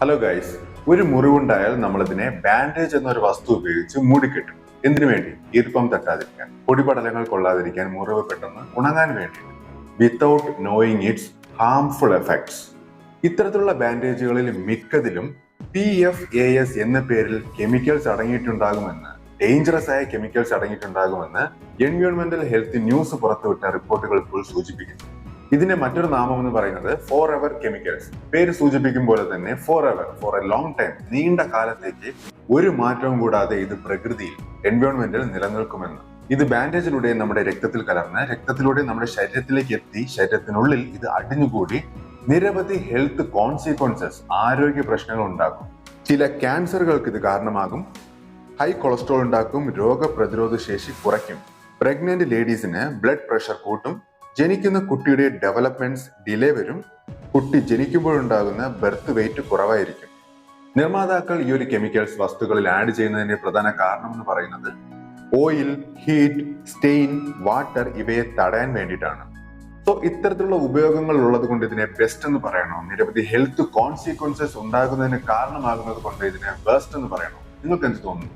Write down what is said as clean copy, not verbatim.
Hello guys, ഒരു മുറിവുണ്ടായാൽ നമ്മളിതിനെ bandage എന്നൊരു വസ്തു ഉപയോഗിച്ച് മൂടിക്കെട്ടും. എന്തിനു വേണ്ടി? ഈർപ്പം തട്ടാതിരിക്കാൻ, പൊടിപടലങ്ങൾ കൊള്ളാതിരിക്കാൻ, മുറിവ് പെട്ടെന്ന് ഉണങ്ങാൻ വേണ്ടി, without knowing it's harmful effects. ഇത്തരത്തിലുള്ള ബാൻഡേജുകളിൽ മിക്കതിലും PFAS എന്ന പേരിൽ കെമിക്കൽസ് അടങ്ങിയിട്ടുണ്ടാകുമെന്ന് ഡേഞ്ചറസ് ആയ കെമിക്കൽസ് അടങ്ങിയിട്ടുണ്ടാകുമെന്ന് എൻവയോൺമെന്റൽ ഹെൽത്ത് ന്യൂസ് പുറത്തുവിട്ട റിപ്പോർട്ടുകൾ ഇപ്പോൾ സൂചിപ്പിക്കുന്നു. ഇതിന്റെ മറ്റൊരു നാമം എന്ന് പറയുന്നത് ഫോർ എവർ കെമിക്കൽസ്. പേര് സൂചിപ്പിക്കും പോലെ തന്നെ for ever, for a long time, നീണ്ട കാലത്തേക്ക് ഒരു മാറ്റവും കൂടാതെ ഇത് പ്രകൃതിയിൽ എൻവയോൺമെന്റിൽ നിലനിൽക്കുമെന്ന്. ഇത് ബാൻഡേജിലൂടെ നമ്മുടെ രക്തത്തിൽ കലർന്ന് രക്തത്തിലൂടെ നമ്മുടെ ശരീരത്തിലേക്ക് എത്തി ശരീരത്തിനുള്ളിൽ ഇത് അടിഞ്ഞുകൂടി നിരവധി ഹെൽത്ത് കോൺസിക്വൻസസ്, ആരോഗ്യ പ്രശ്നങ്ങൾ ഉണ്ടാക്കും. ചില ക്യാൻസറുകൾക്ക് ഇത് കാരണമാകും, ഹൈ കൊളസ്ട്രോൾ ഉണ്ടാക്കും, രോഗപ്രതിരോധ ശേഷി കുറയ്ക്കും, പ്രഗ്നന്റ് ലേഡീസിന് ബ്ലഡ് പ്രഷർ കൂട്ടും, ജനിക്കുന്ന കുട്ടിയുടെ ഡെവലപ്മെന്റ്സ് ഡിലേ വരും, കുട്ടി ജനിക്കുമ്പോഴുണ്ടാകുന്ന ബർത്ത് വെയിറ്റ് കുറവായിരിക്കും. നിർമ്മാതാക്കൾ ഈ ഒരു കെമിക്കൽസ് വസ്തുക്കളിൽ ആഡ് ചെയ്യുന്നതിന്റെ പ്രധാന കാരണം എന്ന് പറയുന്നത് ഓയിൽ, ഹീറ്റ്, സ്റ്റെയിൻ, വാട്ടർ ഇവയെ തടയാൻ വേണ്ടിയിട്ടാണ്. സോ ഇത്തരത്തിലുള്ള ഉപയോഗങ്ങൾ ഉള്ളത് കൊണ്ട് ഇതിനെ ബെസ്റ്റ് എന്ന് പറയണോ? നിരവധി ഹെൽത്ത് കോൺസിക്വൻസസ് ഉണ്ടാകുന്നതിന് കാരണമാകുന്നത് കൊണ്ട് ഇതിനെ ബെസ്റ്റ് എന്ന് പറയണോ? നിങ്ങൾക്ക് എന്ത് തോന്നുന്നു?